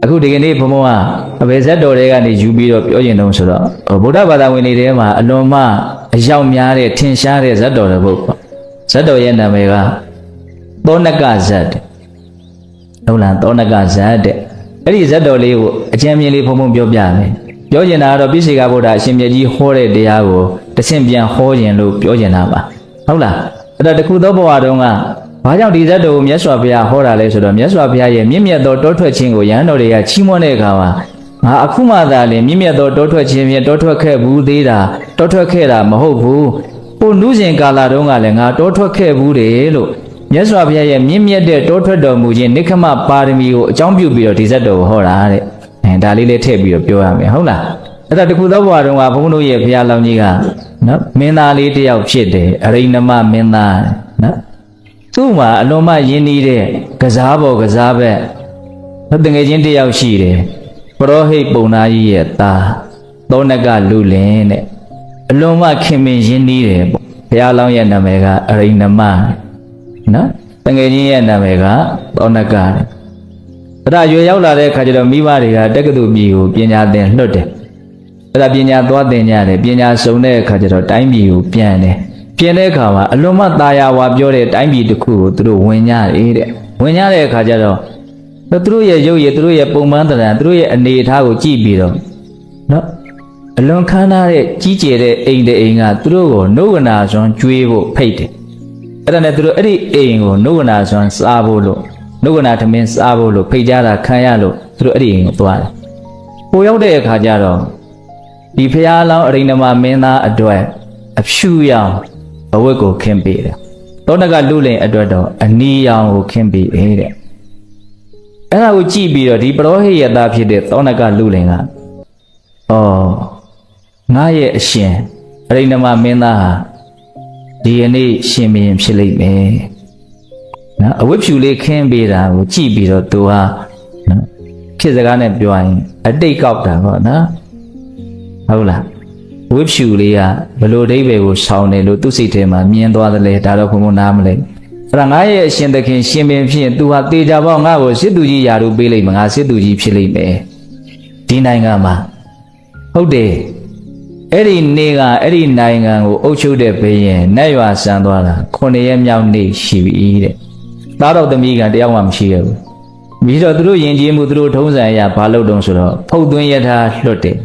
အခုဒီကနေ့ဘုံဘုံကအဘယ်ဇက်တော်တွေကနေယူပြီးတော့ပြောကျင်တော့ဆိုတော့ဗုဒ္ဓဘာသာဝင်တွေထဲမှာအလွန်မှအရောက်များတဲ့ထင်ရှားတဲ့ဇက်တော်တွေပေါ့ဇက်တော်ရဲ့နာမည်ကသောနကဇက်ဟုတ်လားသောနကဇက်တဲ့အဲ့ဒီဇက်တော်လေးကိုအကျဉ်းမြင်လေးဘုံဘုံပြောပြမယ်ပြောကျင်တာကတော့ပိစိကဗုဒ္ဓအရှင်မြတ်ကြီးဟောတဲ့တရားကိုတဆင့်ပြန်ဟောခြင်းလို့ပြောကျင်တာပါဟုတ်လားအဲ့တော့တခုသောဘဝတုန်းကဘာကြောင့်ဒီဇတ်တော်ကိုမြတ်စွာဘုရားဟောတာလဲဆိုတော့မြတ်စွာဘုရားရဲ့မြင့်မြတ်သောတောထွက်ခြင်းကိုယဟန်တော်တွေကချီးမွမ်းတဲ့အခါမှာငါအခုမှသာလေမြင့်မြတ်သောတောထွက်ခြင်းဖြင့်တောထွက်ခဲ့ဘူးသေးတာတောထွက်ခဲ့တာမဟုတ်ဘူးဟိုနုစဉ်ကာလတုန်းကလည်းငါတောထွက်ခဲ့ဘူးတယ်လို့မြတ်စွာဘုရားရဲ့မြင့်မြတ်တဲ့တောထွက်တော်မူခြင်းနိခမပါရမီကိုအကြောင်းပြုပြီးတော့ဒီဇတ်တော်ကိုဟောတာတဲ့ဒါလေးလေးထည့်ပြီးတော့ပြောရမယ်ဟုတ်လားအဲ့ဒါတခုသောဘဝတုန်းကဘုန်းတို့ရဲ့ဘုရားလောင်းကြီးကနော်မင်းသားလေးတယောက်ဖြစ်တယ်အရိဏမမင်းသားနော်သူ့မှာအလွန်မှယဉ်နီးတဲ့ကစားပေါ်ကစားဘက်တငယ်ချင်းတယောက်ရှိတယ်ပရောဟိတ်ပုံနာကြီးရဲ့သားသောနကလူလင်တဲ့အလွန်မှခင်မင်ယဉ်နီးတယ်ပေါ့ဘုရားလောင်းရဲ့နာမည်ကအရိဏမနော်တငယ်ချင်းရဲ့နာမည်ကသောနကတဲ့အဲ့ဒါရွယ်ရောက်လာတဲ့အခါကျတော့မိဘတွေကတက္ကသိုလ်ပြည်ကိုပညာသင်လွှတ်တယ်အဲ့ဒါပညာသွားသင်ကြတယ်ပညာစုံတဲ့အခါကျတော့တိုင်းပြည်ကိုပြန်တယ်ပြန်တဲ့အခါမှာအလွန်မှตาရဝါပြောတဲ့တိုင်းပြည်တစ်ခုကိုသူတို့ဝင်ကြတယ်တဲ့ဝင်ကြတဲ့အခါကျတော့သူတို့ရဲ့ရုပ်ရည်သူတို့ရဲ့ပုံမှန်တရံသူတို့ရဲ့အနေအထားကိုကြည့်ပြီးတော့နော်အလွန်ခမ်းနားတဲ့ကြီးကျယ်တဲ့အိမ်တဲ့အိမ်ကသူတို့ကိုနှုတ်ကနာစွမ်းကျွေးဖို့ဖိတ်တယ်အဲ့ဒါနဲ့သူတို့အဲ့ဒီအိမ်ကိုနှုတ်ကနာစွမ်းစားဖို့လို့နှုတ်ကနာထမင်းစားဖို့လို့ဖိတ်ကြတာခံရလို့သူတို့အဲ့ဒီအိမ်ကိုသွားတယ်ပိုရောက်တဲ့အခါကျတော့ဒီဖျားလောင်းအရိဏမမင်းသားအတွက်အဖြူရောင်အဝတ်ကိုခင်းပေးတယ်သောနကလူလင်အတွက်တော့အနီရောင်ကိုခင်းပေးတယ်တဲ့အဲ့ဒါကိုကြည့်ပြီးတော့ဒီပရောဟိယသားဖြစ်တဲ့သောနကလူလင်ကဩငါရဲ့အရှင်အရိဏမမင်းသားဟာဒီယနေ့ရှင်ဘုရင်ဖြစ်လိမ့်မယ်နော်အဝတ်ဖြူလေးခင်းပေးတာကိုကြည့်ပြီးတော့သူဟာနော်ခေတ်စကားနဲ့ပြောရင်အတိတ်ကောက်တာပေါ့နော်ဟုတ်လားဝိဖြူလေးကဘလို့အဓိပ္ပာယ်ကိုဆောင်းတယ်လို့သူ့စိတ်ထဲမှာမြင်သွားတယ်လေဒါတော့ဘုံဘုံနားမလဲအဲ့ဒါငါရဲ့အရှင်သခင်ရှင်ပင်ဖြစ်ရင် तू ဟာတေချာပေါင်းငါ့ကိုစစ်သူကြီးယာတို့ပေးလိုက်မှာငါစစ်သူကြီးဖြစ်လိမ့်မယ်ဒီနိုင်ငံမှာဟုတ်တယ်အဲ့ဒီနေ့ကအဲ့ဒီနိုင်ငံကိုအုပ်ချုပ်တဲ့ဘုရင်နတ်ရွာဆန်သွားတာ9ရက်မြောက်နေ့ရှိပြီတဲ့သားတော်သမီးကတယောက်မှမရှိရဘူးပြီးတော့သူတို့ယဉ်ကျေးမှုသူတို့ထုံးစံအရာဘာလုပ်တုံးဆိုတော့ဖုတ်သွင်းယထာလွတ်တယ်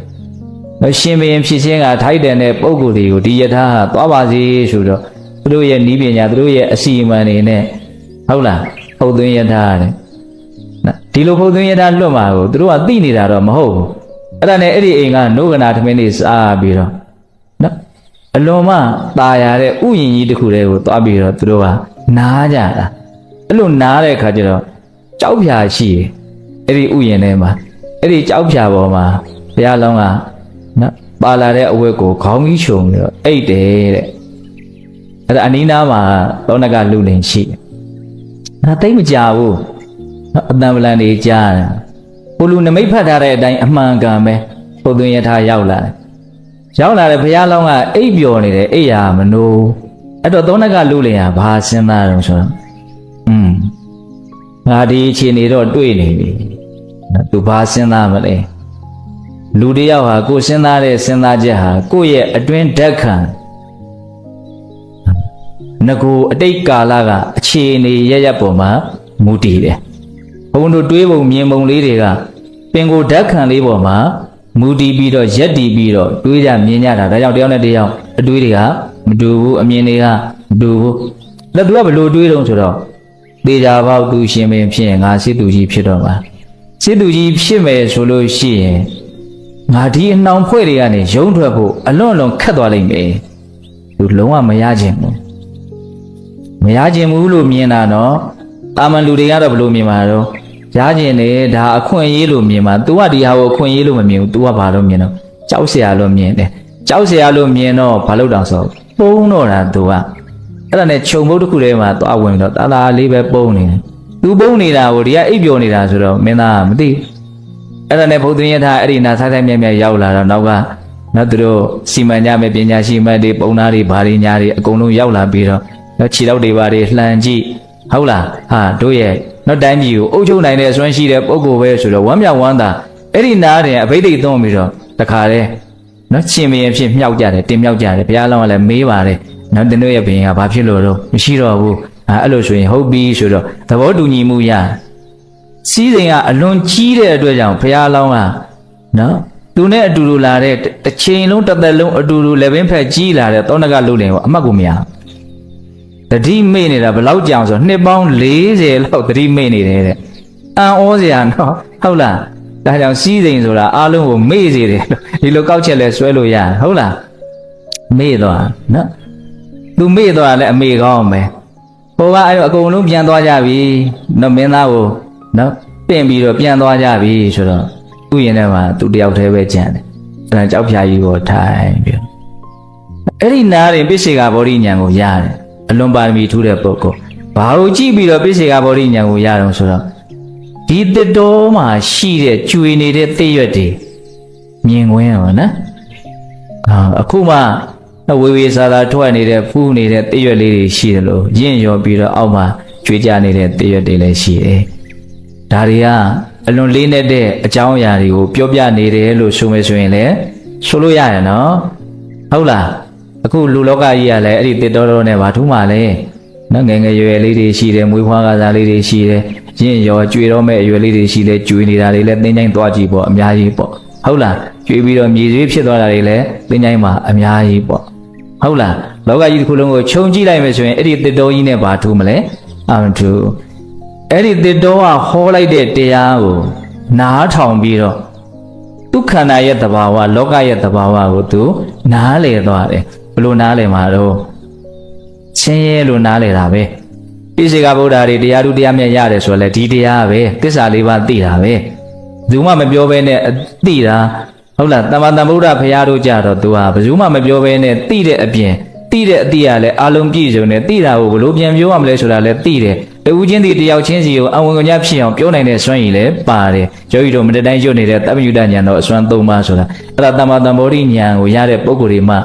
ရှင်ဘုရင်ဖြစ်ခြင်းကထိုက်တယ်တဲ့ပုဂ္ဂိုလ်တွေကိုဒီယထာဟာသွားပါစေဆိုတော့သူတို့ရဲ့ဤပညာသူတို့ရဲ့အစီအမံတွေနဲ့ဟုတ်လားဖုတ်သွင်းယထာတဲ့နော်ဒီလိုဖုတ်သွင်းယထာလွတ်မှာကိုသူတို့ကသိနေတာတော့မဟုတ်ဘူးအဲ့ဒါနဲ့အဲ့ဒီအိမ်ကနှုတ်ကနာထမင်းလေးစားပြီးတော့နော်အလွန်မှตาရတဲ့ဥယျင်ကြီးတစ်ခုတည်းကိုသွားပြီးတော့သူတို့ကနားကြတာအဲ့လိုနားတဲ့အခါကျတော့ကြောက်ဖြာရှိတယ်အဲ့ဒီဥယျင်ထဲမှာအဲ့ဒီကြောက်ဖြာပေါ်မှာဘုရားလောင်းကနော်ပါလာတဲ့အဝတ်ကိုခေါင်းကြီးခြုံပြီးတော့အိတ်တယ်တဲ့အဲ့ဒါအနီးနားမှာသောနကလူလင်ရှိတယ်ဒါသိမကြဘူးနော်အတန်ပလန်တွေကြားတယ်ဘုလူနမိတ်ဖတ်ထားတဲ့အတိုင်းအမှန်ကန်ပဲပုသွင်းယထာရောက်လာတယ်ရောက်လာတဲ့ဘုရားလောင်းကအိပ်ပျော်နေတယ်အိပ်ရာမနိုးအဲ့တော့သောနကလူလင်ကဘာစဉ်းစားတော့ဆိုတော့ငါဒီအခြေအနေတော့တွေ့နေပြီနော်သူဘာစဉ်းစားမလဲလူတယောက်ဟာကိုစဉ်းစားတဲ့စဉ်းစားချက်ဟာကိုယ့်ရဲ့အတွင်းဓာတ်ခံငကိုအတိတ်ကာလကအခြေအနေရရပေါ်မှာမူတည်တယ်ဘုံတို့တွေးပုံမြင်ပုံလေးတွေကပင်ကိုဓာတ်ခံလေးပေါ်မှာမူတည်ပြီးတော့ရက်တည်ပြီးတော့တွေးကြမြင်ကြတာဒါကြောင့်တယောက်နဲ့တယောက်အတွေးတွေကမတူဘူးအမြင်တွေကမတူဘူးလက်သူကဘလို့တွေးတုံးဆိုတော့သေချာပေါက်သူရှင်ပင်ဖြစ်ရင်ငါစစ်သူကြီးဖြစ်တော့မှာစစ်သူကြီးဖြစ်မယ်ဆိုလို့ရှိရင်ငါဒီအနှောင်ဖွဲ့တွေကနေရုံးထွက်ဖို့အလွန်ခက်သွားလိမ့်မယ်သူလုံးဝမရခြင်းဘူးမရခြင်းဘူးလို့မြင်တာနော်တာမန်လူတွေကတော့ဘလို့မြင်မှာတော့ရခြင်းနဲ့ဒါအခွင့်အရေးလို့မြင်မှာ तू ကဒီဟာကိုအခွင့်အရေးလို့မမြင်ဘူး तू ကဘာလို့မြင်တော့ကြောက်เสียလို့မြင်တယ်ကြောက်เสียလို့မြင်တော့ဘာလို့တောင်ဆိုပုံတော့တာ तू ကအဲ့ဒါနဲ့ခြုံမုတ်တစ်ခုထဲမှာသွားဝင်တော့တာလာလေးပဲပုံနေတယ် तू ပုံနေတာကိုဒီကအိပ်ပျော်နေတာဆိုတော့မင်းသားကမသိအဲ့ဒါနဲ့ဘုဒ္ဓညထာအဲ့ဒီနာဆိုင်ဆိုင်မြဲမြဲရောက်လာတော့နောက်ကနော်သူတို့စီမံကြမယ်ပညာရှိမှတ်တွေပုံနာတွေဘာတွေညာတွေအကုန်လုံးရောက်လာပြီးတော့ခြေထောက်တွေဘာတွေလှန်ကြည့်ဟုတ်လားဟာတို့ရဲ့ နော်တိုင်းပြည်ကိုအုပ်ချုပ်နိုင်တဲ့အစွမ်းရှိတဲ့ပုဂ္ဂိုလ်ပဲဆိုတော့ဝမ်းမြောက်ဝမ်းသာအဲ့ဒီနားတယ်အဘိဓိတ်သွန်းပြီးတော့တခါတည်းနော်ရှင်ဘုရင်ဖြစ်မြောက်ကြတယ်တင်မြောက်ကြတယ်ဘုရားလောင်းကလည်းမေးပါတယ်နော်တင်တို့ရဲ့ဘုရင်ကဘာဖြစ်လို့တော့မရှိတော့ဘူးအဲ့လိုဆိုရင်ဟုတ်ပြီဆိုတော့သဘောတူညီမှုရစီးစိမ်ကအလွန်ကြီးတဲ့အတွက်ကြောင့်ဘုရားလောင်းကနော်သူနဲ့အတူတူလာတဲ့တစ်ချိန်လုံးတစ်သက်လုံးအတူတူလည်းပင်ဖက်ကြီးလာတဲ့သောဏကလူလင်ကိုအမှတ်ကိုမရတတိမေ့နေတာဘယ်လောက်ကြောင်ဆိုနှစ်ပေါင်း40လောက်တတိမေ့နေတယ်တဲ့အံ့ဩစရာနော်ဟုတ်လားဒါကြောင့်စီးစိမ်ဆိုတာအားလုံးကိုမေ့စေတယ်ဒီလိုကောက်ချက်လဲဆွဲလို့ရဟုတ်လားမေ့သွားနော်သူမေ့သွားလဲအမေကောင်းမယ်ဟိုကအဲ့တော့အကုန်လုံးပြန်သွားကြပြီနော်မင်းသားကိုနော်ပင့်ပြီးတော့ပြန်သွားကြပြီဆိုတော့သူ့ရင်ထဲမှာသူတယောက်တည်းပဲကြံတယ်အဲ့ဒါကြောက်ဖြာကြီးကိုထိုင်ပြီးအဲ့ဒီနားရင်ပိစေကဗောဓိဉာဏ်ကိုရတယ်အလွန်ပါရမီထူးတဲ့ပုဂ္ဂိုလ်ဘာလို့ကြည့်ပြီးတော့ပိစေကဗောဓိဉာဏ်ကိုရတော့ဆိုတော့ဒီတတော်မှာရှိတဲ့ကျွေနေတဲ့သိရွက်တွေမြင်ခွင်းရောနော်အခုမှဝေဝေစာသာထွက်နေတဲ့ဖူးနေတဲ့သိရွက်လေးတွေရှိတယ်လို့ရင့်ရောပြီးတော့အောက်မှာကျွေးကြနေတဲ့သိရွက်တွေလည်းရှိတယ်ဒါတွေကအလွန်လေးနက်တဲ့အကြောင်းအရာတွေကိုပြောပြနေတယ်လို့ဆိုမယ်ဆိုရင်လည်းဆိုလို့ရရနော်ဟုတ်လားအခုလူလောကကြီးကလည်းအဲ့ဒီတစ်တော်တော်နဲ့ဘာထူးမှလဲနော်ငယ်ငယ်ရွယ်လေးတွေရှိတယ်မွေးဖွားကစားလေးတွေရှိတယ်ရင့်ရောကျွေတော့မဲ့အရွယ်လေးတွေရှိတယ်ကျွေနေတာတွေလည်းသင်္ချိုင်းသွားကြည့်ပေါ့အများကြီးပေါ့ဟုတ်လားကျွေပြီးတော့မြေရွေးဖြစ်သွားတာတွေလည်းသင်္ချိုင်းမှာအများကြီးပေါ့ဟုတ်လားလောကကြီးတစ်ခုလုံးကိုခြုံကြည့်လိုက်မယ်ဆိုရင်အဲ့ဒီတစ်တော်ကြီးနဲ့ဘာထူးမလဲအမထူးအဲ့ဒီတစ်တော်ကဟောလိုက်တဲ့တရားကိုနားထောင်ပြီးတော့ဒုက္ခနာရဲ့သဘာဝလောကရဲ့သဘာဝကိုသူနားလည်သွားတယ်ဘလို့နားလည်မှာတော့ချင်းရဲလို့နားလည်တာပဲပိစေကဗုဒ္ဓတွေတရားသူတရားမြတ်ရတယ်ဆိုလဲဒီတရားပဲသစ္စာလေးပါးသိတာပဲသူမှမပြောဘဲနဲ့သိတာဟုတ်လားတမန်တန်ဗုဒ္ဓဘုရားတို့ကြတော့သူဟာဘယ်သူမှမပြောဘဲနဲ့သိတဲ့အပြင်သိတဲ့အတိအရလဲအလုံးပြည့်စုံတယ်သိတာကိုဘလို့ပြန်ပြောရမလဲဆိုတာလဲသိတယ်တူချင်းဒီတယောက်ချင်းစီကိုအဝင်ကညာဖြစ်အောင်ပြောနိုင်တဲ့စွမ်းရည်လဲပါတယ်ယောဂီတို့မတတိုင်းရွတ်နေတဲ့တပ္ပယုတဉာဏ်တော်အစွမ်း၃ပါးဆိုတာအဲ့ဒါတမ္မာတန်ဗောဓိဉာဏ်ကိုရတဲ့ပုဂ္ဂိုလ်တွေမှ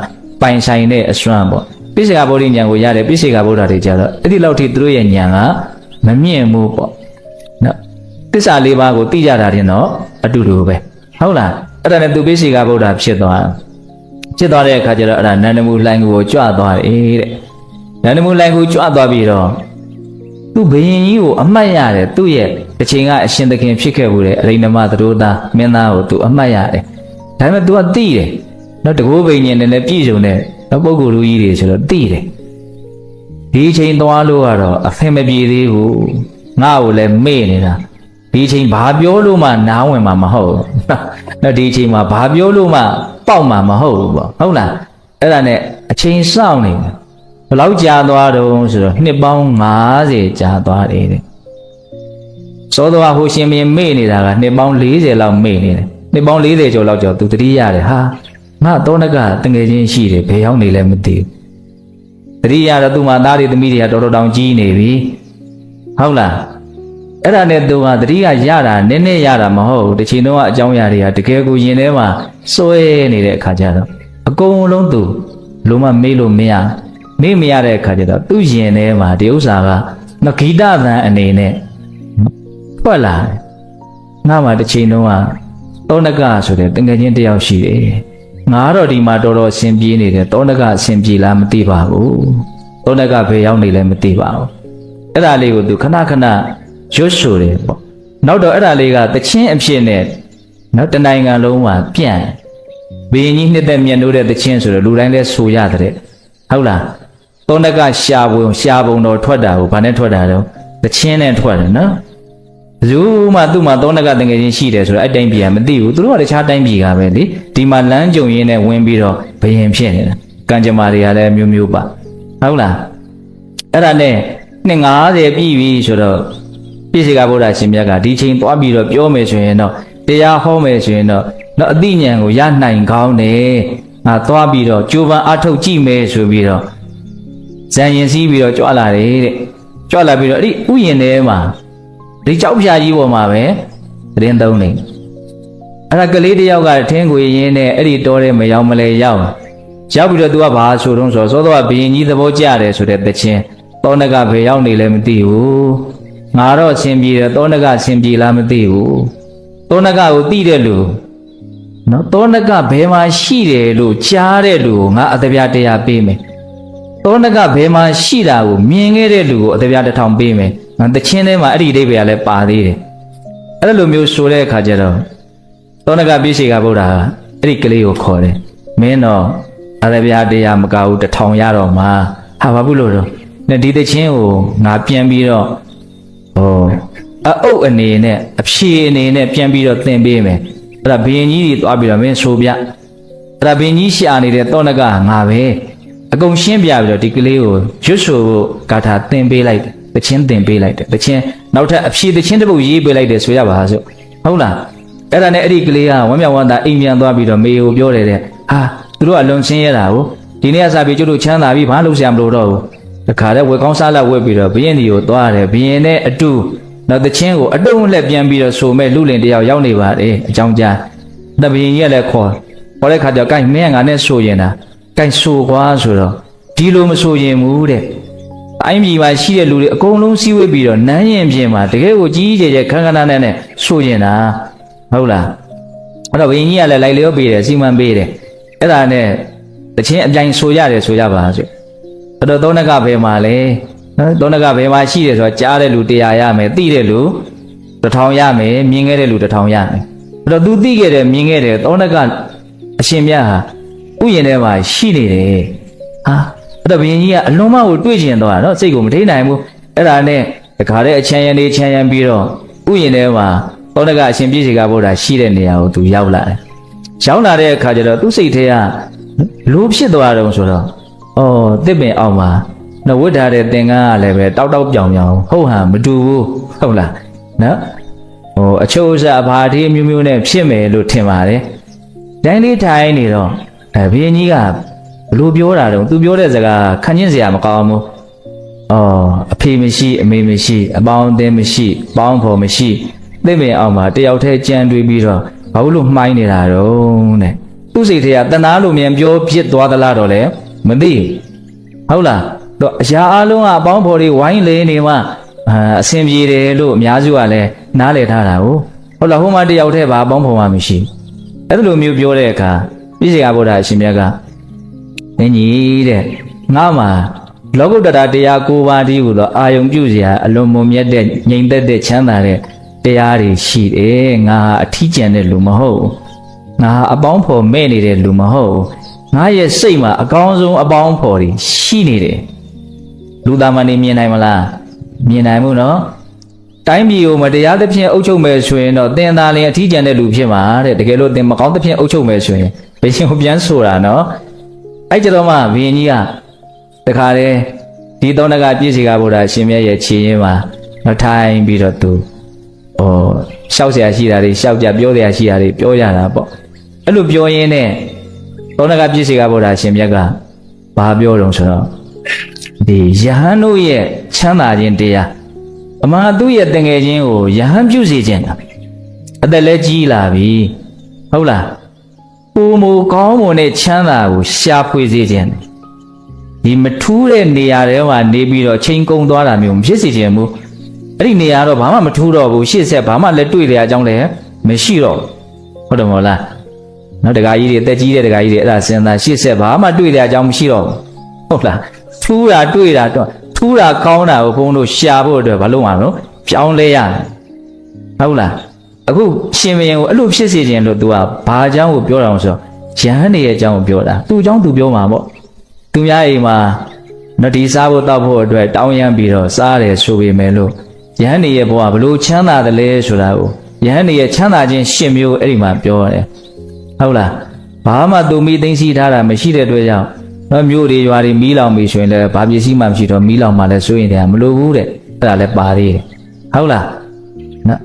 ပိုင်ဆိုင်တဲ့အစွမ်းပေါ့ပိစေကဗောဓိဉာဏ်ကိုရတဲ့ပိစေကဗုဒ္ဓတွေကြတော့အဲ့ဒီလောက်ထိသူတို့ရဲ့ဉာဏ်ကမမြင့်ဘူးပေါ့နော်သစ္စာ၄ပါးကိုသိကြတာတင်တော့အတူတူပဲဟုတ်လားအဲ့ဒါနဲ့သူပိစေကဗုဒ္ဓဖြစ်သွားတဲ့အခါကျတော့အဲ့ဒါနန္ဒမူလှိုင်းကိုကြွသွားတယ်တဲ့နန္ဒမူလှိုင်းကိုကြွသွားပြီးတော့သူဘယင်ကြီးကိုအမှတ်ရတယ်သူ့ရဲ့တစ်ချိန်ကအရှင်သခင်ဖြစ်ခဲ့မှုတဲ့အရိဏမသတို့သားမင်းသားကိုသူအမှတ်ရတယ်ဒါပေမဲ့ तू ကသိတယ်နော်တကောဘိညာဉ်နဲ့လည်းပြည့်စုံတဲ့နော်ပုဂ္ဂိုလ်လူကြီးတွေဆိုတော့သိတယ်ဒီချိန်သွားလို့ကတော့အဖင်မပြေသေးဘူးငါ့ကိုလည်းမေ့နေတာဒီချိန်ဘာပြောလို့မှနားဝင်မှာမဟုတ်ဘူးနော်ဒီချိန်မှာဘာပြောလို့မှပေါက်မှာမဟုတ်ဘူးပေါ့ဟုတ်လားအဲ့ဒါနဲ့အချိန်စောင့်နေတယ်ဘယ်လောက်ကြာသွားတော့ဆိုတော့နှစ်ပေါင်း50ကြာသွားတယ်တဲ့စောတော်ဟိုရှင်မင်းမေ့နေတာကနှစ်ပေါင်း40လောက်မေ့နေတယ်နှစ်ပေါင်း40ကျော်လောက်ကျော်သူတတိရတယ်ဟာငါသောဏကတငယ်ချင်းရှိတယ်ဘယ်ရောက်နေလဲမသိဘူးတတိရတော့သူ့မှာသားတွေသမီးတွေကတော်တော်တောင်ကြီးနေပြီဟုတ်လားအဲ့ဒါနဲ့သူကတတိယရတာနည်းနည်းရတာမဟုတ်ဘူးတစ်ချိန်တော့အကြောင်းအရာတွေကတကယ်ကိုယင်ထဲမှာစွဲနေတဲ့အခါကျတော့အကုန်လုံးသူလုံးဝမေ့လို့မရမေ့မရတဲ့အခါကျတော့သူ့ယင်ထဲမှာဒီဥစ္စာကနဂီတသံအနေနဲ့ထွက်လာတယ်ငါမှတစ်ချိန်တော့သောဏကဆိုတဲ့တငယ်ချင်းတယောက်ရှိတယ်ငါတော့ဒီမှာတော်တော်အဆင်ပြေနေတယ်သောဏကအဆင်ပြေလားမသိပါဘူးသောဏကဘယ်ရောက်နေလဲမသိပါဘူးအဲ့ဒါလေးကိုသူခဏခဏရွတ်ဆိုတယ်ပေါ့နောက်တော့အဲ့ဒါလေးကတချင်းအဖြစ်နဲ့နောက်တနိုင်ငံလုံးမှာပြန့်ဘီရင်ကြီးနှစ်သက်မြတ်နိုးတဲ့တချင်းဆိုတော့လူတိုင်းလဲဆိုရတဲ့ဟုတ်လားသောဏကရှာပုံတော်ထွက်တာကိုဘာနဲ့ထွက်တာတော့တချင်းနဲ့ထွက်တယ်နော်ဘယ်သူမှသူ့မှာသောဏကတငယ်ချင်းရှိတယ်ဆိုတော့အဲ့တိုင်းပြည်ကမသိဘူးသူတို့ကတခြားတိုင်းပြည်ကပဲလေဒီမှာလမ်းကြုံရင်းနဲ့ဝင်ပြီးတော့ဘယင်ဖြစ်နေတာကံကြမ္မာတွေကလည်းမျိုးမျိုးပါဟုတ်လားအဲ့ဒါနဲ့နှစ်90ပြည့်ပြီဆိုတော့ပိစေကဗုဒ္ဓရှင်မြတ်ကဒီချိန်သွားပြီးတော့ပြောမယ်ဆိုရင်တော့တရားဟောမယ်ဆိုရင်တော့အသိဉာဏ်ကိုရနိုင်ကောင်းတယ်ငါသွားပြီးတော့ကြိုးပမ်းအထုတ်ကြည့်မယ်ဆိုပြီးတော့ဇန်ရင်စည်းပြီးတော့ကြွလာတယ်တဲ့ကြွလာပြီးတော့အဲ့ဒီဥယျာဉ်ထဲမှာဒီကြောက်ဖြာကြီးပေါ်မှာပဲသတင်းသုံးနေအဲ့ဒါကလေးတယောက်ကထင်းခွေရင်းနဲ့အဲ့ဒီတောထဲမရောက်မလဲရောက်ပြီးတော့ तू ကဘာဆိုတော့စောတော့ဘယင်ကြီးသဘောကျတယ်ဆိုတဲ့တခြင်းသောဏကဘယ်ရောက်နေလဲမသိဘူးင ငါတော့အရှင်ပြေတယ်သောနကအရှင်ပြေလားမသိဘူးသောနကကိုသိတဲ့လူနော်သောနကဘယ်မှာရှိတယ်လို့ကြားတဲ့လူကိုငါအတပြားတရားပေးမယ်သောနကဘယ်မှာရှိတာကိုမြင်ခဲ့တဲ့လူကိုအတပြားတစ်ထောင်ပေးမယ်ငါတချင်းထဲမှာအဲ့ဒီအိဗေကလည်းပါသေးတယ်အဲ့လိုမျိုးဆိုတဲ့အခါကျတော့သောနကပြည့်ရှိကဗုဒ္ဓအဲ့ဒီကလေးကိုခေါ်တယ်မင်းတော့အတပြားတရားမကဘူးတစ်ထောင်ရတော့မှာဟာဘာဖြစ်လို့တော့ဒီတချင်းကိုငါပြန်ပြီးတော့ဟောအုပ်အနေနဲ့အဖြေအနေနဲ့ပြန်ပြီးတော့သင်ပေးမယ်အဲ့ဒါဘယင်ကြီးတွေသွားပြီးတော့မင်းဆိုပြအဲ့ဒါဘယင်ကြီးရှာနေတဲ့သောနကငါပဲအကုန်ရှင်းပြပြီးတော့ဒီကလေးကိုရွတ်ဆိုဖို့ဂါထာသင်ပေးလိုက်တယ်တချင်းသင်ပေးလိုက်တယ်တချင်းနောက်ထပ်အဖြေတချင်းတစ်ပုဒ်ရေးပေးလိုက်တယ်ဆိုရပါစို့ဟုတ်လားအဲ့ဒါနဲ့အဲ့ဒီကလေးကဝမ်းမြောက်ဝမ်းသာအိမ်ပြန်သွားပြီးတော့မေကိုပြောတယ်တဲ့ဟာသူတို့ကလွန်ဆင်းရတာကိုဒီနေ့ကစားပြီးကျတို့ချမ်းသာပြီးဘာလို့ဆရာမလို့တော့ဘူးတခါတည်းဝက်ကောင်းစားလက်ဝက်ပြီးတော့ဘယင်ဒီကိုသွားတယ်ဘယင်နဲ့အတူနောက်တချင်းကိုအတုံးလက်ပြန်ပြီးတော့ဆိုမဲ့လူလင်တယောက်ရောက်နေပါတယ်အကြောင်းကြားတဘယင်ကြီးကလည်းခေါ်တဲ့ခါကျတော့ကိုင်းမင်းကငါနဲ့ဆိုရင်တာကိုင်းဆိုကွာဆိုတော့ဒီလိုမဆိုရင်ဘူးတဲ့အိမ်ပြည်မှာရှိတဲ့လူတွေအကုန်လုံးစည်းဝေးပြီးတော့နန်းရင်ပြင်မှာတကယ်ကိုကြီးကြီးကျယ်ကျယ်ခန်းခန်းနားနဲ့ဆိုရင်တာဟုတ်လားအဲ့တော့ဘယင်ကြီးကလည်းလိုက်လျောပေးတယ်စီမံပေးတယ်အဲ့ဒါနဲ့တချင်းအပြိုင်ဆိုရတယ်ဆိုရပါဆိုအဲ့တော့သောနကဘယ်မှာလဲနော်သောနကဘယ်မှာရှိတယ်ဆိုတော့ကြားတဲ့လူ100ရမယ်သိတဲ့လူ1000ရမယ်မြင်ခဲ့တဲ့လူ1000ရမယ်အဲ့တော့ तू သိခဲ့တယ်မြင်ခဲ့တယ်သောနကအရှင်မြတ်ဟာဥယျာဉ်ထဲမှာရှိနေတယ်ဟာအဲ့တော့ဘုရင်ကြီးကအလွန်မှကိုတွေ့ကျင်သွားတာနော်စိတ်ကိုမထိနိုင်ဘူးအဲ့ဒါနဲ့တခါတည်းအချမ်းရံနေချမ်းရံပြီးတော့ဥယျာဉ်ထဲမှာသောနကအရှင်ပြည့်စေကဗုဒ္ဓရှိတဲ့နေရာကို तू ရောက်လာတယ်ရောက်လာတဲ့အခါကျတော့သူ့စိတ်ထဲကလိုဖြစ်သွားတယ်ဆိုတော့တစ်ပင်အောင်မှာနော်ဝတ်ထားတဲ့သင်္ကန်းကလည်းပဲတောက်တောက်ပြောင်ပြောင်ဟုတ်ဟန်မတူဘူးဟုတ်လားနော်အချို့အစားဘာဒီမျိုးမျိုးနဲ့ဖြစ်မယ်လို့ထင်ပါတယ်တိုင်းလေးထိုင်နေတော့ဘုရင်ကြီးကဘလို့ပြောတာတော့သူပြောတဲ့စကားခံကျင်စရာမကောင်းဘူးအဖေမရှိအမေမရှိအပေါင်းအသင်းမရှိပေါင်းဖော်မရှိတစ်ပင်အောင်မှာတယောက်တည်းကြံတွေးပြီးတော့ဘာလို့မှိုင်းနေတာတော့တဲ့သူ့စိတ်ထဲကတဏှာလိုမြန်ပြောဖြစ်သွားသလားတော့လေမသိဟုတ်လားတော့အရာအလုံးကအပေါင်းဖော်တွေဝိုင်းလေနေမှအဆင်ပြေတယ်လို့အများစုကလည်းနားလည်ထားတာဟုတ်လားဟိုမှာတယောက်တည်းဘာအပေါင်းဖော်မှမရှိအဲ့လိုမျိုးပြောတဲ့အခါပြည့်စေကဗုဒ္ဓအရှင်မြတ်ကနင်းကြီးတဲ့ငါမှာလောကုတ္တရာတရား9ပါးတည်းကိုတော့အာယုံပြုเสียအလွန်မွန်မြတ်တဲ့ငြိမ်သက်တဲ့ချမ်းသာတဲ့တရားတွေရှိတယ်ငါအထီးကျန်တဲ့လူမဟုတ်ငါအပေါင်းဖော်မဲ့နေတဲ့လူမဟုတ်ငါရဲ့စိတ်မှာအကောင်းဆုံးအပေါင်းဖော်တွေရှိနေတယ်လူသားမနေမြင်နိုင်မလားမြင်နိုင်မှုနော်တိုင်းပြည်ကိုမတရားသဖြင့်အုပ်ချုပ်မယ်ဆိုရင်တော့သင်သားလင်အထီးကျန်တဲ့လူဖြစ်မှာတဲ့တကယ်လို့သင်မကောင်းသဖြင့်အုပ်ချုပ်မယ်ဆိုရင်ဘယ်ရှင်ကိုပြန်ဆိုတာနော်အဲ့ကြတော့မှဘုရင်ကြီးကတခါတည်းဒီသောနကပြည့်စေကဗုဒ္ဓရှင်မြတ်ရဲ့ခြေရင်းမှာတော့ထိုင်ပြီးတော့သူရှောက်เสียရှိတာတွေရှောက်ကြပြောเสียရှိတာတွေပြောရတာပေါ့အဲ့လိုပြောရင်းနဲ့သောနကပြည့်စေကဗုဒ္ဓရှင်မြတ်ကဘာပြောတော့ဆိုတော့ဒီယဟန်တို့ရဲ့ချမ်းသာခြင်းတရားအမှန်သူ့ရဲ့တငယ်ချင်းကိုယဟန်ပြုစေခြင်းတာအသက်လည်းကြီးလာပြီဟုတ်လားပုံမူကောင်းမွန်တဲ့ချမ်းသာကိုရှာဖွေစေခြင်းဒီမထူးတဲ့နေရာတွေမှာနေပြီးတော့ချိန်ကုန်သွားတာမျိုးမဖြစ်စေချင်ဘူးအဲ့ဒီနေရာတော့ဘာမှမထူးတော့ဘူးရှေ့ဆက်ဘာမှလည်းတွေ့တဲ့အကြောင်းလည်းမရှိတော့ဟုတ်တယ်မဟုတ်လားနောက်တက္ကကြီးတွေအသက်ကြီးတဲ့တက္ကကြီးတွေအဲ့ဒါစဉ်းစားရှေ့ဆက်ဘာမှတွေ့တဲ့အကြောင်းမရှိတော့ဘူးဟုတ်လားထူးတာတွေ့တာတော့ထူးတာကောင်းတာကိုဘုန်းတို့ရှာဖို့အတွက်ဘာလို့မှတော့ပြောင်းလဲရတယ်ဟုတ်လားအခုရှင်ဘုရင်ကိုအဲ့လိုဖြစ်စေခြင်းလို့ तू ကဘာအကြောင်းကိုပြောတာဆိုတော့ယဟန်နေရဲ့အကြောင်းကိုပြောတာသူ့အကြောင်းသူပြောမှာပေါ့သူများအိမ်မှာနော်ဒီစားဖို့တောက်ဖို့အတွက်တောင်းရမ်းပြီးတော့စားတယ်ဆိုပေမဲ့လို့ယဟန်နေရဲ့ဘဝဘလို့ချမ်းသာတယ်လဲဆိုတာကိုယဟန်နေရဲ့ချမ်းသာခြင်းရှင်မျိုးအဲ့ဒီမှာပြောရတယ်ဟုတ်လားဘာမှသူမိသိသိထားတာမရှိတဲ့အတွက်ကြောင့်နော်မြို့တွေရွာတွေမီးလောင်ပြီဆိုရင်လည်းဘာပစ္စည်းမှမရှိတော့မီးလောင်မှလည်းစိုးရင်တည်းမလိုဘူးတဲ့အဲ့ဒါလည်းပါသေးတယ်ဟုတ်လားနော်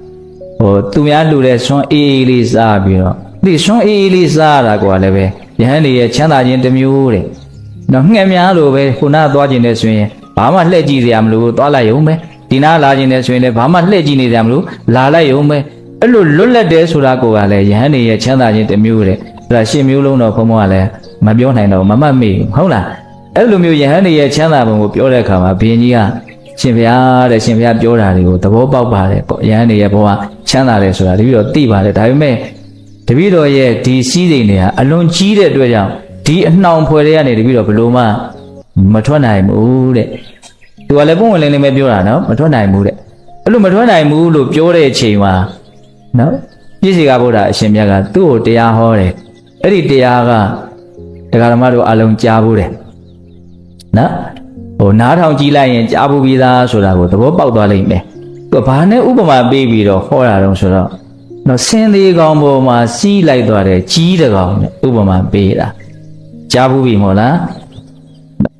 သူများလူတဲ့ဆွမ်းအေးအေးလေးစားပြီးတော့ဒီဆွမ်းအေးအေးလေးစားရတာကလည်းပဲယဟန်နေရဲ့ချမ်းသာခြင်းတစ်မျိုးတဲ့နော်ငှက်များလိုပဲခုနသွားခြင်းနဲ့ဆိုရင်ဘာမှလှည့်ကြည့်စရာမလိုသွားလိုက်ရုံပဲဒီနားလာခြင်းနဲ့ဆိုရင်လည်းဘာမှလှည့်ကြည့်နေစရာမလိုလာလိုက်ရုံပဲအဲ့လိုလွတ်လပ်တယ်ဆိုတာကိုကလည်းယဟန်နေရဲ့ချမ်းသာခြင်းတစ်မျိုးတဲ့အဲ့ဒါရှင်းမျိုးလုံးတော့ဘုံဘုံကလည်းမပြောနိုင်တော့မမှတ်မိဟုတ်လားအဲ့လိုမျိုးယဟန်နေရဲ့ချမ်းသာပုံကိုပြောတဲ့အခါမှာဘုရင်ကြီးက ရှင်ဘုရားတဲ့ရှင်ဘုရားပြောတာတွေကိုသဘောပေါက်ပါတယ်ပေါ့ယဟန်တွေရဲ့ဘဝချမ်းသာတယ်ဆိုတာတပည့်တော်သိပါတယ်ဒါပေမဲ့တပည့်တော်ရဲ့ဒီစည်းစိမ်တွေဟာအလွန်ကြီးတဲ့အတွက်ကြောင့်ဒီအနှောင်ဖွယ်တွေကနေတပည့်တော်ဘယ်လိုမှမထွက်နိုင်ဘူးတဲ့သူကလည်းပုံဝင်လင်းလင်းပဲပြောတာနော်မထွက်နိုင်ဘူးတဲ့အဲ့လိုမထွက်နိုင်ဘူးလို့ပြောတဲ့အချိန်မှာနော်ပြည့်စေကဗုဒ္ဓအရှင်မြတ်ကသူ့ကိုတရားဟောတယ်အဲ့ဒီတရားကတရားဓမ္မတို့အလုံးကြားဘူးတယ်နော်ဟိုနားထောင်ကြည့်လိုက်ရင်ကြားဘူးပြီးသားဆိုတာကိုသဘောပေါက်သွားလိမ့်မယ်သူကဘာနဲ့ဥပမာပေးပြီးတော့ဟောတာတော့ဆိုတော့နော်ဆင်းသေးကောင်ပေါ်မှာစီးလိုက်သွားတယ်ကြီးတကောင်နဲ့ဥပမာပေးတာကြားဘူးပြီမို့လား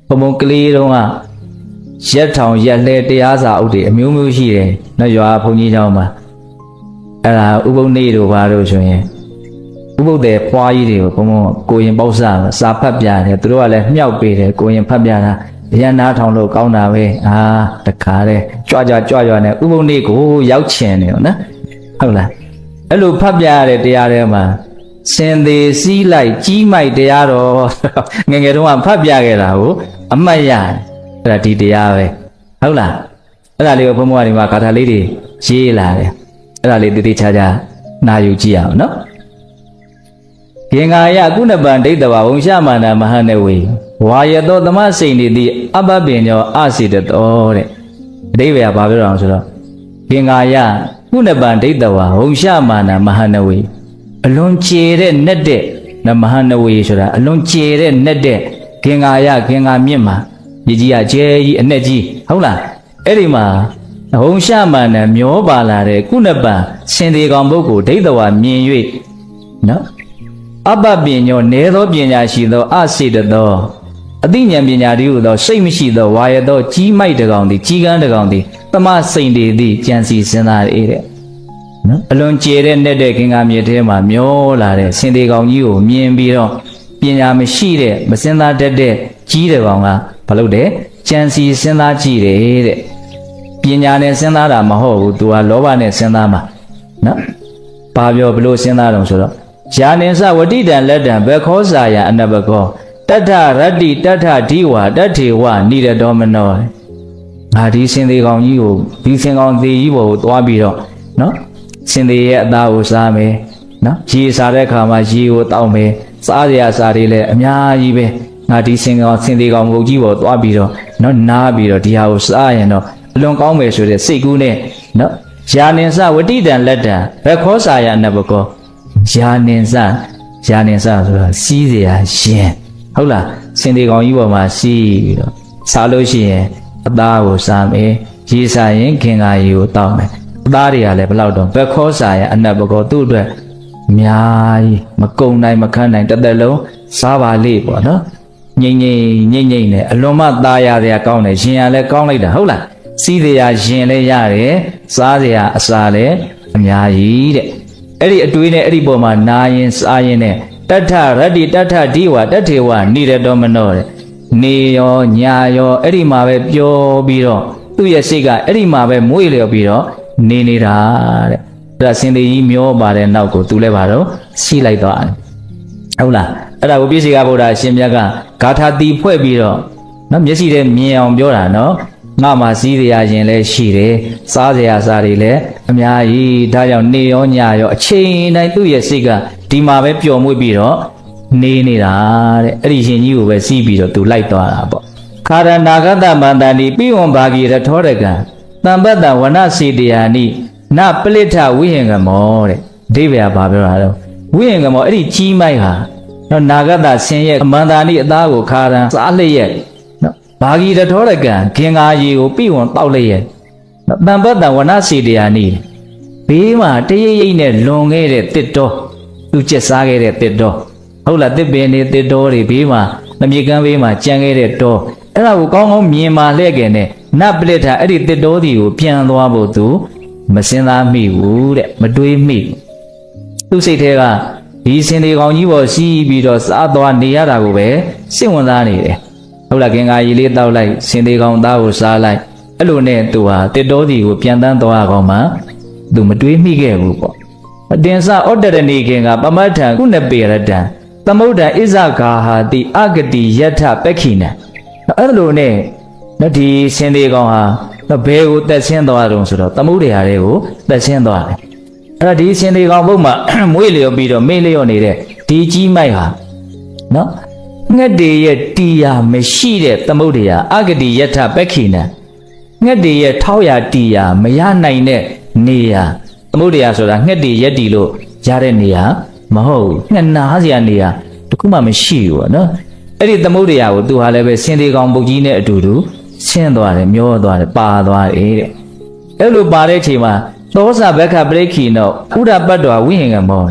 ဘုံကလေးတုန်းကရက်ထောင်ရက်လဲတရားစာအုပ်တွေအမျိုးမျိုးရှိတယ်နော်ရွာဘုန်းကြီးကျောင်းမှာအဲ့ဒါဥပုံနေတို့ဘာလို့ဆိုရင်ဥပုပ်တဲ့ဖွားကြီးတွေကိုဘုံကိုရင်ပေါက်စားစာဖတ်ပြတယ်သူတို့ကလည်းမြောက်ပေးတယ်ကိုရင်ဖတ်ပြတာရန်နာထောင်လို့ကောင်းတာပဲတခါတဲ့ကြွကြွနဲ့ဥပုံနေကိုရောက်ချင်တယ်နော်ဟုတ်လားအဲ့လိုဖတ်ပြရတဲ့တရားတွေမှာစင်သေးစီးလိုက်ကြီးမိုက်တရားတော်ငယ်ငယ်တုန်းကဖတ်ပြခဲ့တာကိုအမှတ်ရတယ်အဲ့ဒါဒီတရားပဲဟုတ်လားအဲ့ဒါလေးကိုဘုံဘွားတွေမှာဂါထာလေးတွေရေးလာတယ်အဲ့ဒါလေးတည်တည်ချာချာနာယူကြည့်အောင်နော်ဂင်္ဂာယကုဏပံဒိဋ္ဌဝဝံရှမာနာမဟာနဝေဝါယတောသမစိန်တိအပပင်ညောအစိတတောတဲ့အဓိပ္ပာယ်ကဘာပြောတာလဲဆိုတော့ဂင်္ဂာယကုဏပံဒိဋ္ဌဝဝံရှမာနာမဟာနဝေအလွန်ကျေတဲ့နက်တဲ့မဟာနဝေဆိုတာအလွန်ကျေတဲ့နက်တဲ့ဂင်္ဂာယဂင်္ဂာမြင့်မှာညီကြီးကကျဲကြီးအနဲ့ကြီးဟုတ်လားအဲ့ဒီမှာဝံရှမာနာမျောပါလာတဲ့ကုဏပံစင်သေးကောင်ပုဂ္ဂိုလ်ဒိဋ္ဌဝမြင်၍နော်အပပညောနေသောပညာရှိသောအစိတသောအသိဉာဏ်ပညာတည်းဟူသောစိတ်မရှိသောဝါယသောကြီးမိုက်တကောင်သည်ကြီးကန်းတကောင်သည်သမစိန်တေသည်ကြံစီစဉ်းစားတဲ့နော်အလွန်ကျေတဲ့နဲ့တဲ့ခင်္ဂမြေထဲမှာမျောလာတဲ့စင်သေးကောင်ကြီးကိုမြင်ပြီးတော့ပညာမရှိတဲ့မစဉ်းစားတတ်တဲ့ကြီးတကောင်ကဘာလို့လဲကြံစီစဉ်းစားကြည့်တယ်တဲ့ပညာနဲ့စဉ်းစားတာမဟုတ်ဘူးသူကလောဘနဲ့စဉ်းစားမှာနော်ဘာပြောဘလို့စဉ်းစားတော့ဆိုတော့ယာနိသဝတိတံလက်တံဘခောစာယအနဘကောတတ္ထရတ္တိတတ္ထဓိဝတတ္ထေဝနိရတောမနောငါဒီစင်သေးကောင်ကြီးကိုဒီစင်ကောင်သေးကြီးပေါ်ကိုသွားပြီးတော့နော်စင်သေးရဲ့အသားကိုစားမယ်နော်ရေစားတဲ့အခါမှာရေကိုတောက်မယ်စားရစားတွေလည်းအများကြီးပဲငါဒီစင်သေးကောင်မုတ်ကြီးပေါ်သွားပြီးတော့နော်နားပြီးတော့ဒီဟာကိုစားရင်တော့အလွန်ကောင်းမယ်ဆိုတဲ့စိတ်ကူးနဲ့နော်ယာနိသဝတိတံလက်တံဘခောစာယအနဘကောယာနိသဆိုတာစီးเสียရင်ဟုတ်လားစင်သေးကောင်ကြီးပေါ်မှာစီးပြီးတော့စားလို့ရှိရင်အသားကိုစားမယ်ရေစားရင်ခင်ကာရီကိုတောက်မယ်အသားတွေကလည်းဘယ်လောက်တော့ဘက်ခောစာရအနက်ဘကောသူ့အတွက်အများကြီးမကုံနိုင်မခန်းနိုင်တစ်သက်လုံးစားပါလေပေါ့နော်ငိမ့်နဲ့အလွန်မှသားရတဲ့ကောင်းတယ်ရင်ရလည်းကောင်းလိုက်တာဟုတ်လားစီးเสียရင်လည်းရတယ်စားเสียအစာလည်းအများကြီးတဲ့အဲ့ဒီအတွေးနဲ့အဲ့ဒီပေါ်မှာနာရင်စားရင်နဲ့တတ္ထရတ္တိတတ္ထဓိဝတတ္ထေဝနိရတောမနောတဲ့နေရောညာရောအဲ့ဒီမှာပဲပျော်ပြီးတော့သူ့ရဲ့စိတ်ကအဲ့ဒီမှာပဲမွေ့လျော်ပြီးတော့နေနေတာတဲ့ဒါစင်သေးကြီးမျောပါတဲ့နောက်ကိုသူလည်းပါတော့စီးလိုက်သွားတယ်ဟုတ်လားအဲ့ဒါကိုပြည့်စေကဗုဒ္ဓအရှင်မြတ်ကဂါထာတီဖွဲ့ပြီးတော့နော်မျက်စိထဲမြင်အောင်ပြောတာနော်ငါမှစည်းရရင်လည်းရှိတယ်စားစရာစားတွေလည်းအများကြီးဒါကြောင့်နေရောညရောအချိန်တိုင်းသူ့ရဲ့စိတ်ကဒီမှာပဲပျော်မွေ့ပြီးတော့နေနေတာတဲ့အဲ့ဒီရှင်ကြီးကိုပဲစီးပြီးတော့သူလိုက်သွားတာပေါ့ခါရဏာဂတမန္တန်ဒီပိဝံဘာဂီရထောရကံတံပတ္တဝနစေတယာနိနပလိထဝိဟင်္ဂမောတဲ့အဓိပ္ပာယ်ဘာပြောတာလဲဝိဟင်္ဂမောအဲ့ဒီကြီးမိုက်ဟာနော်နာဂတဆင်းရဲ့အမန္တာနိအသားကိုခါရန်စားလျက်နော်ဘာဂီရထောရကံခင်္ဂါရီကိုပိဝံတောက်လျက်နော်တံပတ္တဝနစေတယာနိဘေးမှာတရိပ်ရိပ်နဲ့လွန်ခဲ့တဲ့တစ်တော်သူကျက်စားခဲ့တဲ့တစ်တော်ဟုတ်လားတစ်ပင်တွေတစ်တော်တွေဘေးမှာနှမြေကမ်းဘေးမှာကြံခဲ့တဲ့တော်အဲ့ဒါကိုကောင်းကောင်းမြင်မာလှည့်ကြနဲ့နတ်ပလိထအဲ့ဒီတစ်တော်ဒီကိုပြန်သွားဖို့သူမစင်သားမိဘူးတဲ့မတွေးမိသူစိတ်ထဲကဒီစင်တွေကောင်ကြီးပေါ်စီးပြီးတော့စားသွားနေရတာကိုပဲစိတ်ဝင်စားနေတယ်ဟုတ်လားခင်္ဂါရီလေးတောက်လိုက်စင်တွေကောင်သားကိုစားလိုက်အဲ့လိုနဲ့သူဟာတစ်တော်ဒီကိုပြန်တန်းသွားကောင်မှသူမတွေးမိခဲ့ဘူးပေါ့အတင်္စဩတ္တရဏီခင်ကပမထံကုဏပေရတံသမုဒ္ဒံဣဇဂါဟာတိအဂတိယထပက္ခိနံအဲ့လိုနဲ့ဒီစင်သေးကောင်ဟာ တော့ဘဲကိုတက်ဆင်းသွားတော့ဆိုတော့သမုဒ္ဒရာတွေကိုတက်ဆင်းသွားတယ်အဲ့ဒါဒီရှင်ဒီကောင်ဘုတ်မှာမွေးလျော်ပြီးတော့မေ့လျော်နေတဲ့ဒီကြီးမိုက်ဟာနော်ငှက်တွေရဲ့တီယာမရှိတဲ့သမုဒ္ဒရာအဂတိယထပက္ခိနံငှက်တွေရဲ့ထောက်ရတီယာမရနိုင်တဲ့နေရာသမုဒ္ဒရာဆိုတာငှက်တွေရက်တီလို့ရတဲ့နေရာမဟုတ်ဘူးငှက်နာစရာနေရာတခုမှမရှိဘူးပေါ့နော်အဲ့ဒီသမုဒ္ဒရာကိုသူဟာလည်းပဲရှင်ဒီကောင်ပုတ်ကြီးနဲ့အတူတူဆင်းသွားတယ်မျောသွားတယ်ပါသွားတယ်တဲ့အဲ့လိုပါတဲ့အချိန်မှာသောစာဘက္ခပရိခိနောဥဒပတ္တောဝိဟင်္ဂမော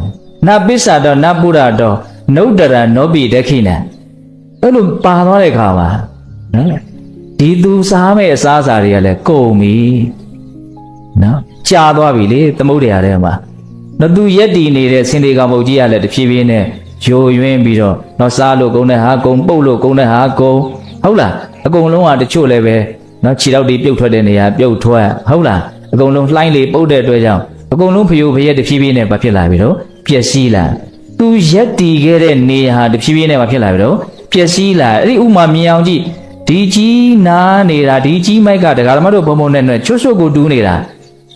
နပိစ္ဆတောနပုရတောနုဒ္ဒရနောပိဒခိနံအဲ့လိုပါသွားတဲ့ခါမှာနော်ဒီသူစားမဲ့အစားအစာတွေကလည်းကုန်ပြီနော်ကြာသွားပြီလေသမုဒ္ဒရာထဲမှာနော်သူရက်တည်နေတဲ့စင်ဒီကောင်ပုတ်ကြီးကလည်းတဖြည်းဖြည်းနဲ့ယိုယွင်းပြီးတော့နော်စားလို့ကုန်တဲ့ဟာကုန်ပုတ်လို့ကုန်တဲ့ဟာကုန်ဟုတ်လားအကုန်လုံးကတချို့လည်းပဲနော်ခြေထောက်တွေပြုတ်ထွက်တဲ့နေရာပြုတ်ထွက်ဟုတ်လားအကုန်လုံးလှိုင်းလေပုတ်တဲ့အတွက်ကြောင့်အကုန်လုံးဖျို့ဖျက်တဖြည်းဖြည်းနဲ့ဘာဖြစ်လာပြီတော့ပျက်စီးလာသူရက်တည်ခဲ့တဲ့နေရာတဖြည်းဖြည်းနဲ့ဘာဖြစ်လာပြီတော့ပျက်စီးလာအဲ့ဒီဥမာမြင်အောင်ကြည့်ဒီကြီးနားနေတာဒီကြီးမိုက်ကဒကာဓမ္မတို့ဘုံဘုံနဲ့ချွတ်ချွတ်ကိုတူးနေတာ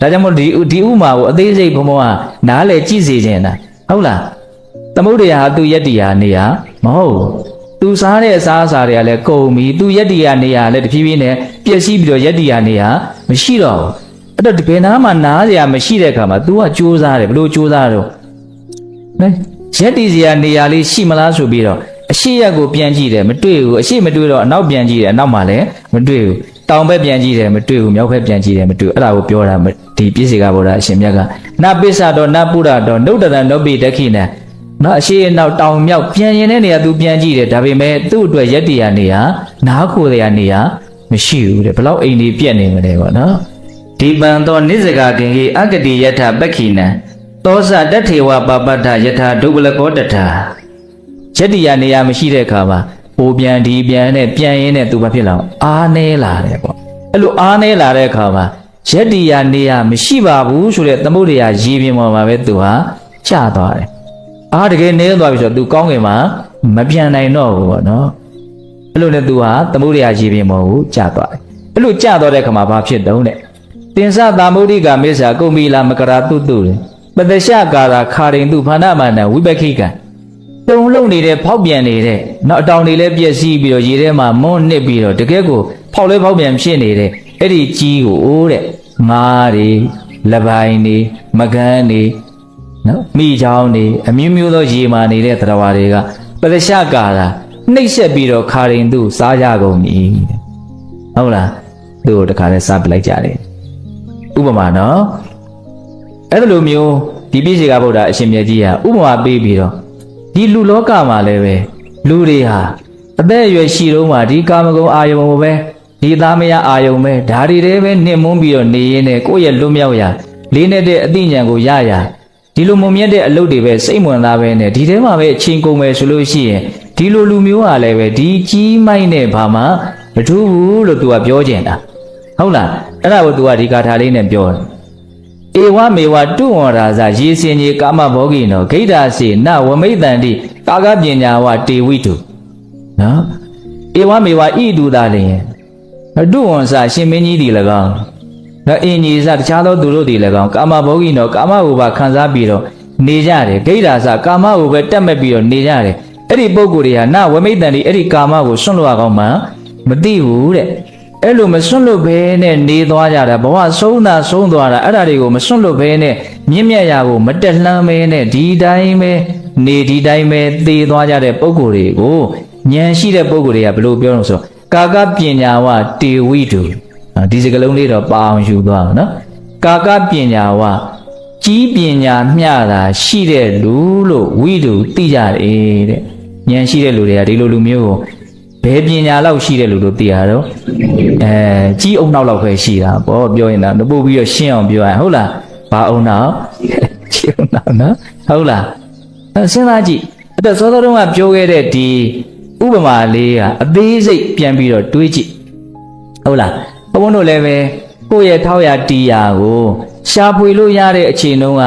ဒါကြောင့်မို့ဒီဥမာကိုအသေးစိတ်ဘုံဘုံကနားလေကြည့်စေခြင်းတာဟုတ်လားသမုဒ္ဒရာသူရက်တည်ရာနေရာမဟုတ်သူစားတဲ့အစားအစာတွေကလည်းကုန်ပြီသူရက်တည်ရာနေရာလည်းတဖြည်းဖြည်းနဲ့ပျက်စီးပြီးတော့ရက်တည်ရာနေရာမရှိတော့ဘူးအဲ့တော့ဘယ်နာမှနားစရာမရှိတဲ့အခါမှာ तू ကကြိုးစားတယ်ဘလို့ကြိုးစားတော့နဲရက်တည်စရာနေရာလေးရှိမလားဆိုပြီးတော့အရှိရက်ကိုပြန်ကြည့်တယ်မတွေ့ဘူးအရှိမတွေ့တော့အနောက်ပြန်ကြည့်တယ်အနောက်မှာလည်းမတွေ့ဘူးတောင်ဘက်ပြန်ကြည့်တယ်မတွေ့ဘူးမြောက်ဘက်ပြန်ကြည့်တယ်မတွေ့အဲ့ဒါကိုပြောတာဒီပြည့်စေကဗုဒ္ဓအရှင်မြတ်ကနပိစ္ဆတောနပုရတောနုဒ္ဒရနောပိဒခိနံနော်အရှိအနောက်တောင်မြောက်ပြန်ရင်တဲ့နေရာ तू ပြန်ကြည့်တယ်ဒါပေမဲ့သူ့အတွက်ရက်တည်ရာနေရာနားခိုတဲ့နေရာမရှိဘူးတဲ့ဘလောက်အိမ်ကြီးပြက်နေမလဲပေါ့နော်ဒီပံသောနိစ္စကခင်ကြီးအဂတိယထပက္ခိနံသောစတထေဝပပတ္ထယထာဒုပလကောတထာရက်တည်ရာနေရာမရှိတဲ့အခါမှာပိုပြန်ဒီပြန်နဲ့ပြန်ရင်းနဲ့ तू ဘာဖြစ်လာအားနေလာတယ်ပေါ့အဲ့လိုအားနေလာတဲ့အခါမှာရက်တည်ရာနေရာမရှိပါဘူးဆိုတဲ့သမုဒ္ဒရာရေပြင်ပေါ်မှာပဲ तू ဟာကျသွားတယ်အားတကယ်နေသွားပြီဆိုတော့ तू ကောင်းငင်မှာမပြန်နိုင်တော့ဘူးပေါ့နော်အဲ့လိုနဲ့ तू ဟာသမုဒ္ဒရာရေပြင်ပေါ်ကိုကျသွားတယ်အဲ့လိုကျသွားတဲ့အခါမှာဘာဖြစ်တုံးတဲ့တင်္စသမုဒ္ဒိကမေစ္ဆာကုမိလာမကရာတုတုလေပတရှကာရာခါရင်သူဖာဏမာနဝိပခိကံတုံလုံးနေတဲ့ဖောက်ပြန်နေတဲ့နောက်အတောင်တွေလည်းပြည့်စည်ပြီးတော့ရေထဲမှာမွန်းနစ်ပြီးတော့တကယ်ကိုဖောက်လဲဖောက်ပြန်ဖြစ်နေတဲ့အဲ့ဒီကြီးကိုအိုးတဲ့ငါးတွေလပိုင်တွေမကန်းတွေနော်မိချောင်းတွေအမျိုးမျိုးသောရေမာနေတဲ့သတ္တဝါတွေကပတရှကာရာနှိပ်ဆက်ပြီးတော့ခါရင်သူစားကြကုန်ပြီဟုတ်လားသူ့ကိုတခါလဲစားပလိုက်ကြတယ်ဥပမာနော်အဲ့လိုမျိုးဒီပြည့်စေကဗုဒ္ဓအရှင်မြတ်ကြီးဟာဥပမာပေးပြီးတော့ဒီလူလောကမှာလည်းပဲလူတွေဟာအသက်အရွယ်ရှိတော့မှဒီကာမဂုဏ်အာယုံကိုပဲဒီသားမယားအာယုံပဲဓာရီတွေပဲနှင့်မွန်းပြီးတော့နေရင်းနဲ့ကိုယ့်ရဲ့လွတ်မြောက်ရာလေးနဲ့တဲ့အသိဉာဏ်ကိုရရဒီလိုမုံမြတ်တဲ့အလုပ်တွေပဲစိတ်ဝင်စားပဲနဲ့ဒီထဲမှာပဲအချင်းကုန်ပဲဆိုလို့ရှိရင်ဒီလိုလူမျိုးဟာလည်းပဲဒီကြီးမိုက်နဲ့ဘာမှမထူးဘူးလို့ तू ကပြောကျင်တာဟုတ်လားအဲ့ဒါကို तू ကဒီကာထာလေးနဲ့ပြောတယ်ဧဝမေဝတုဝရာဇရေစင်ကြီးကာမဘောဂိနောဂိဋ္ဌာစေနဝမိတ္တန္တိကာကပညာဝတေဝိတုနော်ဧဝမေဝဣတုသာလျင်တုဝံစရှင်မင်းကြီးဒီ၎င်းနော်အင်ကြီးစတခြားသောသူတို့ဒီ၎င်းကာမဘောဂိနောကာမဟုပါခံစားပြီးတော့နေကြတယ်ဂိဋ္ဌာစကာမဟုပဲတက်မဲ့ပြီးတော့နေကြတယ်အဲ့ဒီပုဂ္ဂိုလ်တွေဟာနဝမိတ္တန္တိအဲ့ဒီကာမကိုစွန့်လွတ်အောင်မှမသိဘူးတဲ့အဲ့လိုမစွန့်လွတ်ဘဲနဲ့နေသွားကြတာဘဝဆုံးတာဆုံးသွားတာအဲ့ဒါတွေကိုမစွန့်လွတ်ဘဲနဲ့မြင့်မြတ်ရာကိုမတက်လှမ်းဘဲနဲ့ဒီတိုင်းပဲနေဒီတိုင်းပဲသေသွားကြတဲ့ပုဂ္ဂိုလ်တွေကိုဉာဏ်ရှိတဲ့ပုဂ္ဂိုလ်တွေကဘယ်လိုပြောလို့ဆိုကာကပညာဝတေဝိတုဒီစကားလုံးလေးတော့ပါအောင်ယူသွားအောင်နော်ကာကပညာဝကြီးပညာမျှတာရှိတဲ့လူလို့ဝိတုသိကြတယ်တဲ့ဉာဏ်ရှိတဲ့လူတွေကဒီလိုလူမျိုးကိုဘယ်ပညာလောက်ရှိတဲ့လူတို့သိရတော့ကြီးအုံနောက်လောက်ပဲရှိတာပေါ့ပြောရင်တော့ပို့ပြီးတော့ရှင်းအောင်ပြောရဟုတ်လားဘာအုံနောက်ကြီးအုံနောက်နော်ဟုတ်လားစဉ်းစားကြည့်အဲ့တော့စောစောတုန်းကပြောခဲ့တဲ့ဒီဥပမာလေးကအသေးစိတ်ပြန်ပြီးတော့တွေးကြည့်ဟုတ်လားဘုန်းတို့လည်းပဲကိုယ့်ရဲ့ထောက်ရတီယာကိုရှာဖွေလို့ရတဲ့အချိန်တုန်းက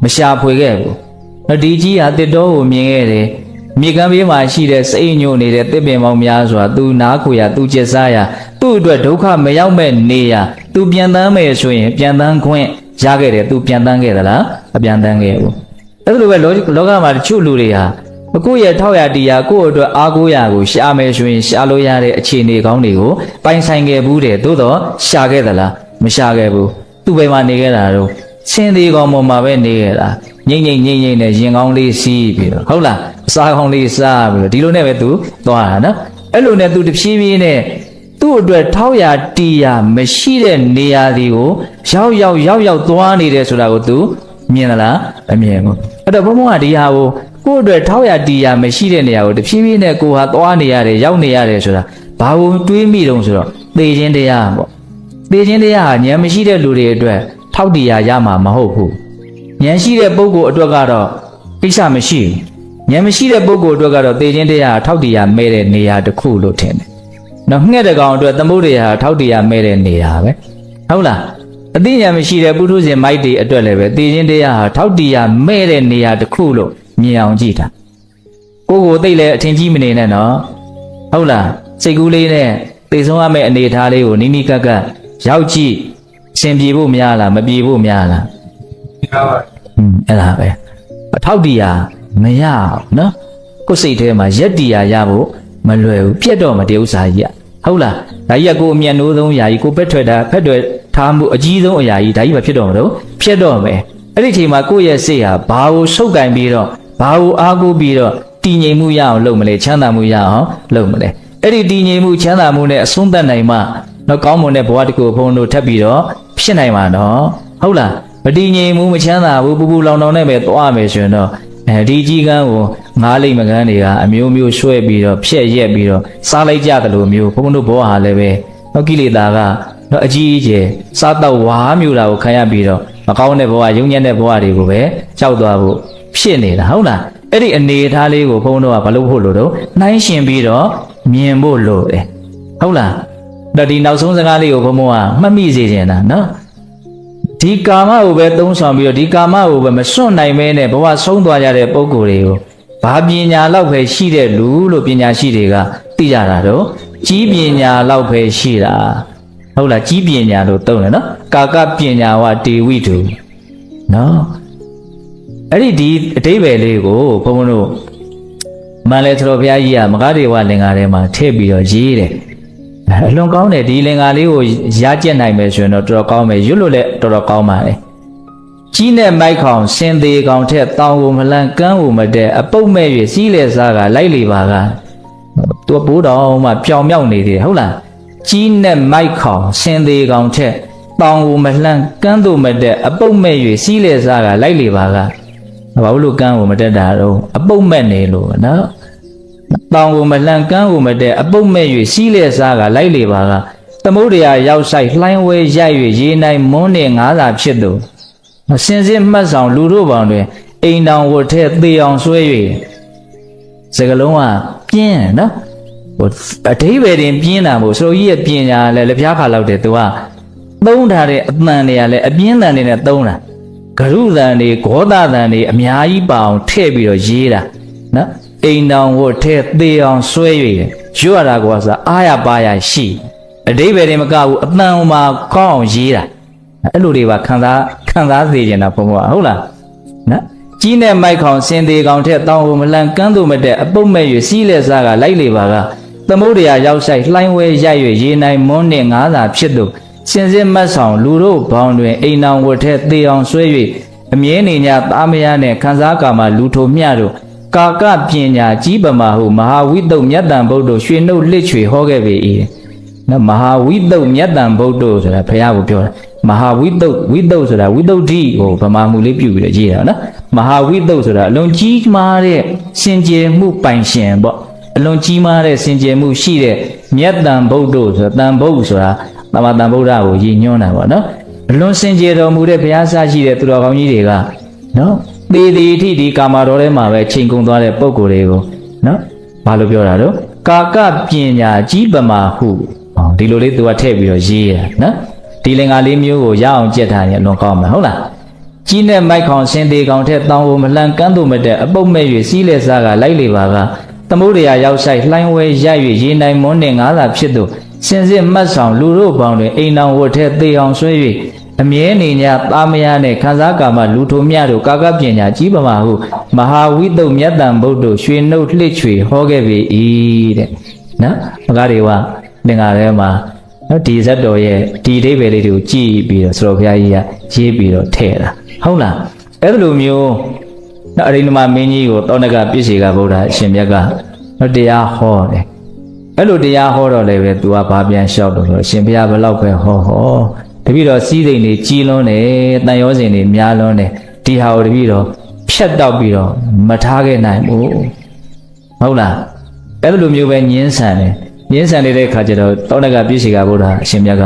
မရှာဖွေခဲ့ဘူးဒီကြီးဟာတစ်တော်ကိုမြင်ခဲ့တယ် မြေကမ်းဘေးမှာရှိတဲ့စိတ်ညို့နေတဲ့တစ်ပင်ပေါင်းများစွာသူနားခွေရသူကျက်စားရသူ့အတွက်ဒုက္ခမရောက်မဲ့နေရသူပြန်တန်းမယ်ဆိုရင်ပြန်တန်းခွင့်ရခဲ့တယ်သူပြန်တန်းခဲ့သလားအပြန်တန်းခဲ့ဘူးအဲ့လိုပဲလောကမှာတချို့လူတွေဟာကိုယ့်ရဲ့ထောက်ရတရားကိုယ့်အတွက်အားကိုးရကိုရှာမယ်ဆိုရင်ရှာလို့ရတဲ့အခြေအနေကောင်းတွေကိုပိုင်ဆိုင်ခဲ့ဘူးတယ်သို့တော့ရှာခဲ့သလားမရှာခဲ့ဘူးသူ့ဘယ်မှာနေခဲ့တာတော့ဆင်းသေးကောင်းပေါ်မှာပဲနေခဲ့တာငိမ့်နဲ့ရင်ကောင်းလေးစီးပြီးတော့ဟုတ်လားအစားကောင်းလေးစားပြီးတော့ဒီလိုနဲ့ပဲသူသွားတာနော်အဲ့လိုနဲ့သူတဖြည်းဖြည်းနဲ့သူ့အတွက်ထောက်ရတရားမရှိတဲ့နေရာတွေကိုရောက်သွားနေတယ်ဆိုတာကိုသူမြင်သလားမမြင်ဘူးအဲ့တော့ဘုံဘုံကဒီဟာကိုကိုယ့်အတွက်ထောက်ရတရားမရှိတဲ့နေရာကိုတဖြည်းဖြည်းနဲ့ကိုဟာသွားနေရတယ်ရောက်နေရတယ်ဆိုတာဘာကိုတွေးမိတုံးဆိုတော့သေခြင်းတရားပေါ့သေခြင်းတရားဟာဉာဏ်မရှိတဲ့လူတွေအတွက်ထောက်တရားရမှာမဟုတ်ဘူးဉာဏ်ရှိတဲ့ပုဂ္ဂိုလ်အတွက်ကတော့ကိစ္စမရှိဘူးဉာဏ်မရှိတဲ့ပုဂ္ဂိုလ်အတွက်ကတော့သေခြင်းတရားထောက်တရားမဲ့တဲ့နေရာတစ်ခုလို့ထင်တယ်နော်ငှက်တကောင်အတွက်သမုဒ္ဒရာထောက်တရားမဲ့တဲ့နေရာပဲဟုတ်လားအသိဉာဏ်မရှိတဲ့ပုထုဇဉ်မိုက်တွေအတွက်လည်းပဲသေခြင်းတရားဟာထောက်တရားမဲ့တဲ့နေရာတစ်ခုလို့မြင်အောင်ကြည့်တာကိုသိလဲအထင်ကြီးမနေနဲ့နော်ဟုတ်လားစိတ်ကူးလေးနဲ့သိဆုံးရမယ့်အနေအထားလေးကိုနိကကရောက်ကြည့်အရှင်ပြေဖို့များလားမပြေဖို့များလားအဲ့ဒါပဲအထောက်တရားမရအောင်နော်ကိုယ်စိတ်ထဲမှာရက်တရားရဖို့မလွယ်ဘူးပြက်တော့မတည်းဥစ္စာကြီးဟုတ်လားဒါကြီးကကိုအမျက်နှိုးဆုံးအရာကြီးကိုဖက်ထွက်ထားမှုအကြီးဆုံးအရာကြီးဒါကြီးမဖြစ်တော့မလို့ဖြစ်တော့မယ်အဲ့ဒီအချိန်မှာကိုယ့်ရဲ့စိတ်ဟာဘာကိုဆုပ်ကင်ပြီးတော့ဘာကိုအားကိုးပြီးတော့တည်ငြိမ်မှုရအောင်လုပ်မလဲချမ်းသာမှုရအောင်လုပ်မလဲအဲ့ဒီတည်ငြိမ်မှုချမ်းသာမှုနဲ့အဆုံးသတ်နိုင်မှတော့ကောင်းမွန်တဲ့ဘဝတစ်ခုဘုံတို့ထပ်ပြီးတော့ဖြစ်နိုင်မှာနော်ဟုတ်လားမတည်ငြိမ်မှုမချမ်းသာဘူးပူလောင်နဲ့ပဲသွားမယ်ဆိုရင်တော့ဒီကြီးကန်းကိုငားလိမ့်မကန်းတွေကအမျိုးမျိုးရွှဲပြီးတော့ဖြက်ရက်ပြီးတော့စားလိုက်ကြတယ်လို့မျိုးဘုံတို့ဘောဟာလည်းပဲတော့ကိလေသာကတော့အကြီးကျယ်စားတော့ဝါမျိုးတာကိုခံရပြီးတော့မကောင်းတဲ့ဘဝယုံညံ့တဲ့ဘဝတွေကိုပဲကြောက်သွားဖို့ဖြစ်နေတာဟုတ်လားအဲ့ဒီအနေအထားလေးကိုဘုန်းတော်ကဘာလို့ဖို့လို့တော့နှိုင်းရှင်ပြီးတော့မြင်ဖို့လို့တယ်ဟုတ်လားတော့ဒီနောက်ဆုံးစကားလေးကိုဘုန်းတော်ကမှတ်မိစေချင်တာနော်ဒီကာမကိုပဲသုံးဆောင်ပြီးတော့ဒီကာမကိုပဲမစွန့်နိုင်မဲနဲ့ဘဝဆုံးသွားကြတဲ့ပုံကိုယ်တွေကိုဘာပညာလောက်ပဲရှိတဲ့လူလို့ပညာရှိတွေကသိကြတာတော့ကြီးပညာလောက်ပဲရှိတာဟုတ်လားကြီးပညာလို့သုံးတယ်နော်ကာကပညာဝတေဝိတုနော်အဲ့ဒီအတိပ္ပယ်လေးကိုဘုန်းဘုန်းတို့မန္တလေးသတော်ဘုရားကြီးကမဂ္ဂဒေဝလင်္ကာထဲမှာထည့်ပြီးတော့ရေးတယ်အလွန်ကောင်းတယ်ဒီလင်္ကာလေးကိုရကျက်နိုင်မယ်ဆိုရင်တော့တော်တော်ကောင်းမယ်ရွတ်လို့လည်းတော်တော်ကောင်းပါလေကြီးနဲ့မိုက်ခေါင်စင်သေးကောင်ထက်တောင်ကိုမလန့်ကန်းကိုမတဲ့အပုတ်မဲ့၍စီးလေစားကလိုက်လေပါကသူဘိုးတော်မှပျောင်မြောက်နေသေးတယ်ဟုတ်လားကြီးနဲ့မိုက်ခေါင်စင်သေးကောင်ထက်တောင်ကိုမလန့်ကန်းတို့မတဲ့အပုတ်မဲ့၍စီးလေစားကလိုက်လေပါကဘာလို့ကန်းကိုမတက်တာတော့အပုတ်မဲ့နေလို့နော်တောင်ကိုမလန့်ကန်းကိုမတက်အပုတ်မဲ့၍စီးလေစားကလိုက်လေပါကသမုဒ္ဒရာရောက်ဆိုင်လှိုင်းဝဲရိုက်၍ရေနိုင်မွန်းနေငါးသာဖြစ်သူစင်စစ်မှတ်ဆောင်လူတို့ပေါင်းတွင်အိမ်တောင်ဝတ်ထဲသေအောင်ဆွဲ၍စကလုံးကပြင်းနော်ဟိုအဓိပ္ပာယ်တင်ပြင်းတာမို့ဆိုကြီးရဲ့ပညာလည်းလက်ပြားခါလောက်တယ်သူကသုံးထားတဲ့အတန်တွေကလည်းအပြင်းတန်တွေနဲ့သုံးတာဂရုတန်တွေဂောသတန်တွေအများကြီးပါအောင်ထည့်ပြီးတော့ရေးတာနော်အိမ်တောင်ဝတ်ထဲသေအောင်ဆွဲ၍ရွတ်ရတာကောဆိုအားရပါရရှိအဓိပ္ပာယ်တွေမကဘူးအတန်မှာကောင်းအောင်ရေးတာအဲ့လိုတွေပါခံစားစေချင်တာဘုံဘွားဟုတ်လားနော်ကြီးနဲ့မိုက်ခေါင်စင်သေးကောင်ထက်တောင်ကိုမလန့်ကန်းတို့မတဲ့အပုတ်မဲ့၍စီးလက်စားကလိုက်လေပါကသမုဒ္ဒရာရောက်ဆိုင်လှိုင်းဝဲရိုက်၍ရေနိုင်မွန်းနှင့်ငါးသာဖြစ်သူစင်စစ်မတ်ဆောင်လူတို့ဘောင်တွင်အိမ်အောင်ဝတ်ထဲသေအောင်ဆွဲ၍အမြဲနေညာသားမယားနှင့်ခံစားကာမှာလူထိုမျှတို့ကာကပညာကြီးပမာဟုမဟာဝိတုမြတ်တံဗုဒ္ဓရွှေနှုတ်လစ်ချွေဟောခဲ့ပေ၏နော်မဟာဝိတုမြတ်တံဗုဒ္ဓဆိုတာဘုရားကိုပြောတာမဟာဝိတုဆိုတာဝိတုဒ္ဓိကိုဗမာမှုလေးပြုပြီးတော့ရေးတာနော်မဟာဝိတုဆိုတာအလွန်ကြီးမားတဲ့စင်ကြယ်မှုပိုင်ရှင်ပေါ့အလွန်ကြီးမားတဲ့စင်ကြယ်မှုရှိတဲ့မြတ်တံဗုဒ္ဓဆိုတာတန်ဗုဒ္ဓဆိုတာသမတန်ဗုဒ္ဓကိုရည်ညွှန်းတာပေါ့နော်အလွန်စင်ကြယ်တော်မူတဲ့ဘုရားဆရှိတဲ့သူတော်ကောင်းကြီးတွေကနော်သေသည်အထိဒီကာမတော်ထဲမှာပဲချိန်ကုန်သွားတဲ့ပုံကိုယ်တွေကိုနော်ဘာလို့ပြောတာတော့ကာကပညာကြီးပမာဟုဒီလိုလေးသူကထည့်ပြီးတော့ရေးရနော်ဒီလင်္ကာလေးမျိုးကိုရအောင်ကြက်ထားရင်အလွန်ကောင်းမှာဟုတ်လား ကြီးနဲ့မိုက်ခေါင်ရှင်သေးကောင်ထက်တောင်းဝမလန်ကန်းသူမတဲ့အပုတ်မဲ့၍စီးလက်စားကလိုက်လေပါကသမုဒ္ဒရာရောက်ဆိုင်လှိုင်းဝဲရိုက်၍ရေနိုင်မွန်းနှင့်ငါးသာဖြစ်သူစင်စစ်မှတ်ဆောင်လူတို့ပေါင်းတွင်အိမ်တော်ဝတ်ထဲသေအောင်ဆွဲ၍အမြဲနေညာသားမယားနှင့်ခန်းစားကာမလူထုမြတို့ကာကပညာကြီးပမာဟုမဟာဝိတုမြတ်တံဗုဒ္ဓရွှေနှုတ်လှစ်ချွေဟောခဲ့ပြီတဲ့နော်မကားတွေကသင်္ဃာထဲမှာနော်ဒီဇတ်တော်ရဲ့ဒီအဓိပ္ပာယ်လေးတွေကိုကြည့်ပြီးတော့ဆိုတော်ဘုရားကြီးကရေးပြီးတော့ထည့်တာဟုတ်လားအဲ့လိုမျိုးနော်အရိဏမမင်းကြီးကိုတောဏကပြည့်စေကဗုဒ္ဓအရှင်မြတ်ကနော်တရားဟောတယ်အဲ့လိုတရားဟောတော့လည်းပဲ तू ကဘာပြန်လျှောက်တော့ဆိုအရှင်ဘုရားဘယ်လောက်ပဲဟောတပည့်တော်စီးစိမ်တွေကြီးလွန်းတယ်တန်ရောစင်တွေများလွန်းတယ်ဒီဟာကိုတပည့်တော်ဖြတ်တောက်ပြီးတော့မထားခဲ့နိုင်ဘူးဟုတ်လားအဲ့လိုမျိုးပဲညင်းဆန်တယ်ညင်းဆန်နေတဲ့ခါကျတော့တောဏကပြည့်စေကဗုဒ္ဓအရှင်မြတ်က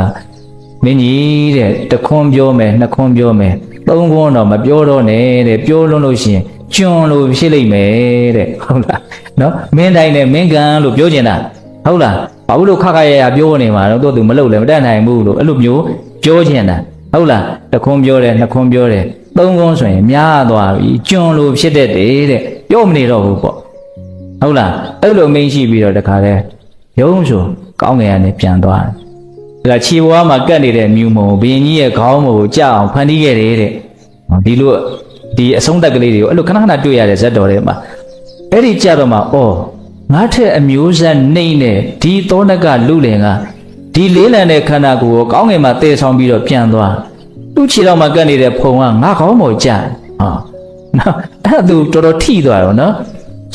မင်းကြီးတဲ့တခွန်းပြောမယ်နှစ်ခွန်းပြောမယ်သုံးခွန်းတော့မပြောတော့နဲ့တဲ့ပြောလွန်းလို့ရှိရင်ကျွန်းလို့ဖြစ်လိမ့်မယ်တဲ့ဟုတ်လားနော်မင်းတိုင်းနဲ့မင်းကန်လို့ပြောကျင်တာဟုတ်လားဘာလို့ခခရရပြောနေမှာတော့သူမလုပ်လည်းမတတ်နိုင်ဘူးလို့အဲ့လိုမျိုးပြောကျင်တာဟုတ်လားတခွန်းပြောတယ်နှစ်ခွန်းပြောတယ်သုံးခွန်းဆိုရင်များသွားပြီကျွန်းလို့ဖြစ်တတ်တယ်တဲ့ပြောမနေတော့ဘူးပေါ့ဟုတ်လားအဲ့လိုမင်းရှိပြီးတော့တခါလဲရုံးဆိုကောင်းငယ်ကနေပြန်သွားတယ်ဒါခြေဘွားမှာကတ်နေတဲ့မြူမုံဘရင်ကြီးရဲ့ခေါင်းမို့ကိုကြအောင်ဖန်တီးခဲ့တယ်တဲ့ဒီလိုဒီအဆုံးသက်ကလေးတွေကိုအဲ့လိုခဏခဏတွေ့ရတဲ့ဇတ်တော်တွေမှာအဲ့ဒီကြတော့မှအော်ငါထက်အမျိုးဆက်နှိမ့်တဲ့ဒီသောဏကလူလင်ကဒီလေးလံတဲ့ခန္ဓာကိုယ်ကိုကောင်းငယ်မှာတည်ဆောင်ပြီးတော့ပြန်သွားသူ့ခြေတော်မှာကတ်နေတဲ့ဖုံကငါခေါင်းပေါ်ကြဟာနော်အဲ့ဒါသူတော်တော်ထိသွားရောနော်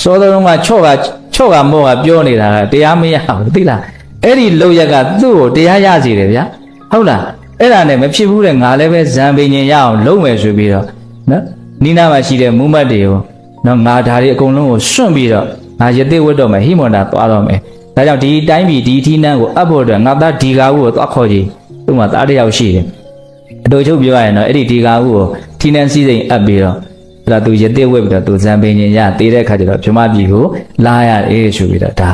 စောတော်ကချော့ကမော့ကပြောနေတာကတရားမရဘူးသိလားအဲ့ဒီလောက်ရက်ကသူ့ကိုတရားရစီတယ်ဗျာဟုတ်လားအဲ့ဒါနဲ့မဖြစ်ဘူးတဲ့ငါလည်းပဲဇံပင်ញင်ရအောင်လုပ်မယ်ဆိုပြီးတော့နော်နိနာမှာရှိတဲ့မူမတ်တွေကိုနော်ငါဓာရီအကုန်လုံးကိုစွန့်ပြီးတော့ငါယသိဝတ်တော့မယ်ဟိမန္တာသွားတော့မယ်ဒါကြောင့်ဒီတိုင်းပြည်ဒီထီးနှန်းကိုအပ်ဖို့အတွက်ငါသားဒီကာဟုကိုသွားခေါ်ကြည့်သူ့မှာသားတစ်ယောက်ရှိတယ်အတူချုပ်ပြောရရင်တော့အဲ့ဒီဒီကာဟုကိုထီးနှန်းစည်းစိမ်အပ်ပြီးတော့ဒါသူယသိဝတ်ပြီးတော့သူဇံပင်ញင်ရသေးတဲ့အခါကျတော့ဗြဟ္မပြည်ကိုလာရတယ်ဆိုပြီးတော့ဒါ